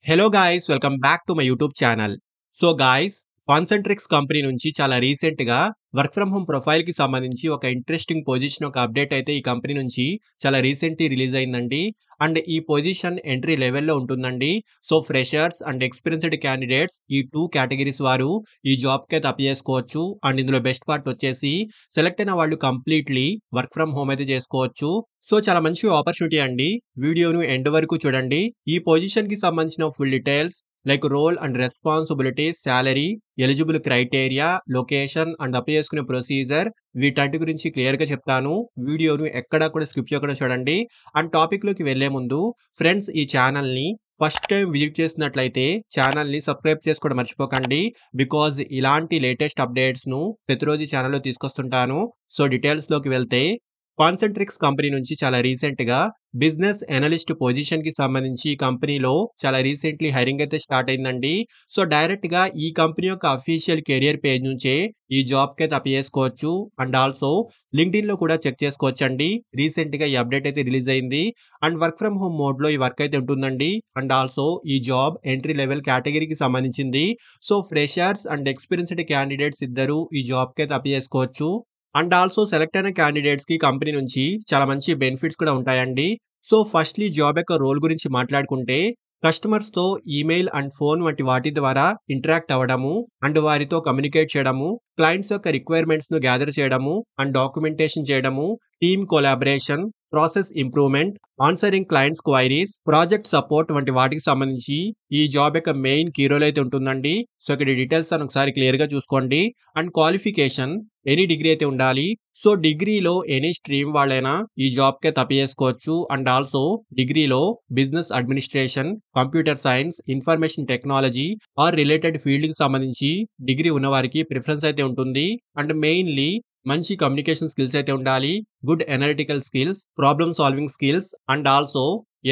Hello guys, welcome back to my YouTube channel. So guys, Concentrix company నుంచి చాలా రీసెంట్‌గా work from home ప్రొఫైల్‌కి సంబంధించి ఒక ఇంట్రెస్టింగ్ పొజిషన్, ఒక అప్డేట్ అయితే ఈ కంపెనీ నుంచి చాలా రీసెంట్‌లీ రిలీజ్ అయిందండి. అండ్ ఈ పొజిషన్ ఎంట్రీ లెవెల్‌లో ఉంటుందండి. So freshers and experienced candidates ఈ 2 కేటగిరీస్ వారు ఈ జాబ్‌కైతే అప్లై చేసుకోవచ్చు. అండ్ ఇందులో బెస్ట్ పార్ట్ వచ్చేసి సెలెక్ట్ అయిన వాళ్ళు కంప్లీట్‌లీ వర్క్ ఫ్రమ్ హోమ్ అయితే చేసుకోవచ్చు. సో చాలా మంచి ఆపర్చునిటీ అండి. వీడియోను ఎండ్ వరకు చూడండి. ఈ పొజిషన్‌కి సంబంధించిన full details like role and responsibilities, salary, eligible criteria, location and apply చేసుకునే ప్రొసీజర్ వీటన్నిటి గురించి క్లియర్‌గా చెప్తాను. వీడియోను ఎక్కడా కూడా స్కిప్ చేయకుండా చూడండి. అండ్ టాపిక్‌లోకి వెళ్ళే ముందు ఫ్రెండ్స్, ఈ ఛానల్‌ని ఫస్ట్ టైం విజిట్ చేసినట్లయితే ఛానల్‌ని సబ్స్క్రైబ్ చేసుకోవడం మర్చిపోకండి. బికాజ్ ఇలాంటి లేటెస్ట్ అప్డేట్స్‌ను ప్రతిరోజు ఈ ఛానల్‌లో తీసుకొస్తుంటాను. సో డీటెయిల్స్‌లోకి వెళ్తే కాన్సెంట్రిక్స్ కంపెనీ నుంచి చాలా రీసెంట్‌గా బిజినెస్ అనలిస్ట్ పొజిషన్‌కి సంబంధించి ఈ కంపెనీలో చాలా రీసెంట్‌లీ హైరింగ్ అయితే స్టార్ట్ అయిందండి. సో డైరెక్ట్‌గా ఈ కంపెనీ యొక్క అఫీషియల్ కెరియర్ పేజ్ నుంచే ఈ జాబ్‌కైతే అప్లై చేసుకోవచ్చు. అండ్ ఆల్సో లింక్డ్ఇన్‌లో కూడా చెక్ చేసుకోవచ్చండి. రీసెంట్‌గా ఈ అప్డేట్ అయితే రిలీజ్ అయింది. అండ్ వర్క్ ఫ్రమ్ హోమ్ మోడ్‌లో ఈ వర్క్ అయితే ఉంటుందండి. అండ్ ఆల్సో ఈ జాబ్ ఎంట్రీ లెవెల్ కేటగిరీకి సంబంధించింది. So freshers and experienced candidates ఇద్దరూ ఈ జాబ్‌కైతే అప్లై చేసుకోవచ్చు. అండ్ ఆల్సో సెలెక్ట్ అయిన క్యాండిడేట్స్‌కి కంపెనీ నుంచి చాలా మంచి బెనిఫిట్స్ కూడా ఉంటాయండి. సో ఫస్ట్‌లీ జాబ్ యొక్క రోల్ గురించి మాట్లాడుకుంటే కస్టమర్స్‌తో ఈమెయిల్ అండ్ ఫోన్ వంటి వాటి ద్వారా ఇంటరాక్ట్ అవ్వడము, అండ్ వారితో కమ్యూనికేట్ చేయడము, క్లయింట్స్ యొక్క రిక్వైర్మెంట్స్‌ను గ్యాదర్ చేయడము అండ్ డాక్యుమెంటేషన్ చేయడము, team collaboration, process improvement, answering clients queries, project support వంటి వాటికి సంబంధించి ఈ జాబ్ యొక్క మెయిన్ కీ రోల్ అయితే ఉంటుందండి. సో ఇక్కడ డీటెయిల్స్ అని ఒకసారి క్లియర్‌గా చూసుకోండి. అండ్ క్వాలిఫికేషన్ ఎనీ డిగ్రీ అయితే ఉండాలి. సో డిగ్రీలో ఎనీ స్ట్రీమ్ వాళ్ళైనా ఈ జాబ్‌కైతే అప్లై చేసుకోవచ్చు. అండ్ ఆల్సో డిగ్రీలో business administration, computer science, information technology are related ఫీల్డ్‌కి సంబంధించి డిగ్రీ ఉన్నవారికి ప్రిఫరెన్స్ అయితే ఉంటుంది. అండ్ మెయిన్‌లీ మంచి కమ్యూనికేషన్ స్కిల్స్ అయితే ఉండాలి. Good analytical skills, problem solving skills and also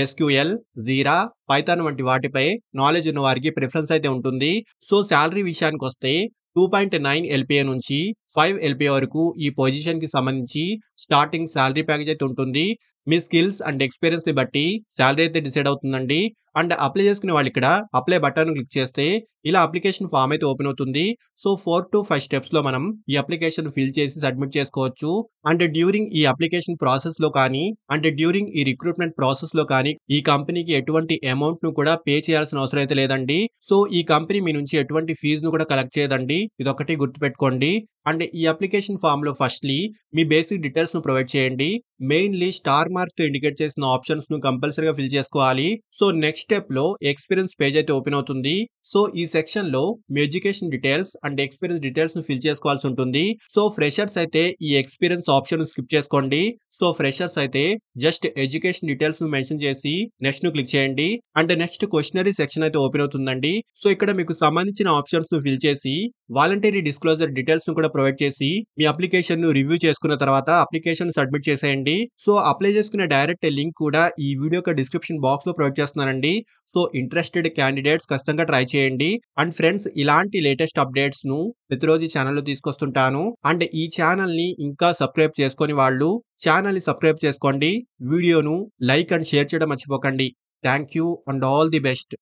SQL, jeera, Python వంటి వాటిపై నాలెడ్జ్ ఉన్న వారికి ప్రిఫరెన్స్ అయితే ఉంటుంది. సో సాలరీ విషయానికొస్తే 2.9 ఎల్‌పిఏ నుంచి 5 ఎల్‌పిఏ వరకు ఈ పొజిషన్‌కి సంబంధించి స్టార్టింగ్ సాలరీ ప్యాకేజ్ అయితే ఉంటుంది. మీ స్కిల్స్ అండ్ ఎక్స్‌పీరియన్స్‌ని బట్టి సాలరీ అయితే డిసైడ్ అవుతుందండి. అండ్ అప్లై చేసుకునే వాళ్ళు ఇక్కడ అప్లై బటన్ క్లిక్ చేస్తే ఇలా అప్లికేషన్ ఫామ్ అయితే ఓపెన్ అవుతుంది. సో 4-5 స్టెప్స్‌లో మనం ఈ అప్లికేషన్ ఫిల్ చేసి సబ్మిట్ చేసుకోవచ్చు. అండ్ డ్యూరింగ్ ఈ అప్లికేషన్ ప్రాసెస్‌లో కానీ, అంటే డ్యూరింగ్ ఈ రిక్రూట్‌మెంట్ ప్రాసెస్‌లో కానీ ఈ కంపెనీకి ఎటువంటి అమౌంట్‌ను కూడా పే చేయాల్సిన అవసరం అయితే లేదండి. సో ఈ కంపెనీ మీ నుంచి ఎటువంటి ఫీజ్‌ను కూడా కలెక్ట్ చేయదండి. ఇదొక్కటి గుర్తుపెట్టుకోండి. అండ్ ఈ అప్లికేషన్ ఫామ్‌లో ఫస్ట్‌లీ మీ బేసిక్ డీటెయిల్స్‌ను ప్రొవైడ్ చేయండి. మెయిన్‌లీ స్టార్ మార్క్‌తో ఇండికేట్ చేసిన ఆప్షన్స్‌ను కంపల్సరీగా ఫిల్ చేసుకోవాలి. సో నెక్స్ట్ స్టెప్‌లో ఎక్స్‌పీరియన్స్ పేజ్ అయితే ఓపెన్ అవుతుంది. సో ఈ సెక్షన్‌లో మీ ఎడ్యుకేషన్ డీటెయిల్స్ అండ్ ఎక్స్‌పీరియన్స్ డీటెయిల్స్‌ను ఫిల్ చేసుకోవాల్సి ఉంటుంది. సో ఫ్రెషర్స్ అయితే ఈ ఎక్స్‌పీరియన్స్ ఆప్షన్ స్కిప్ చేసుకోండి. సో ఫ్రెషర్స్ అయితే జస్ట్ ఎడ్యుకేషన్ డీటెయిల్స్‌ను మెన్షన్ చేసి నెక్స్ట్‌ను క్లిక్ చేయండి. అండ్ నెక్స్ట్ క్వెషనరీ సెక్షన్ అయితే ఓపెన్ అవుతుందండి. సో ఇక్కడ మీకు సంబంధించిన ఆప్షన్స్‌ను ఫిల్ చేసి వాలంటరీ డిస్క్లోజర్ డీటెయిల్స్‌ను కూడా ప్రొవైడ్ చేసి మీ అప్లికేషన్‌ను రివ్యూ చేసుకున్న తర్వాత అప్లికేషన్ సబ్మిట్ చేసేయండి. సో అప్లై చేసుకునే డైరెక్ట్ లింక్ కూడా ఈ వీడియో యొక్క డిస్క్రిప్షన్ బాక్స్‌లో ప్రొవైడ్ చేస్తున్నానండి. సో ఇంట్రెస్టెడ్ క్యాండిడేట్స్ ఖచ్చితంగా ట్రై చేయండి. అండ్ ఫ్రెండ్స్, ఇలాంటి లేటెస్ట్ అప్డేట్స్‌ను ప్రతిరోజు ఈ ఛానల్‌లో తీసుకొస్తుంటాను. అండ్ ఈ ఛానల్‌ని ఇంకా సబ్స్క్రైబ్ చేసుకోని వాళ్ళు ఛానల్‌ని సబ్స్క్రైబ్ చేసుకోండి. వీడియోను లైక్ అండ్ షేర్ చేయడం మర్చిపోకండి. Thank you and all the best.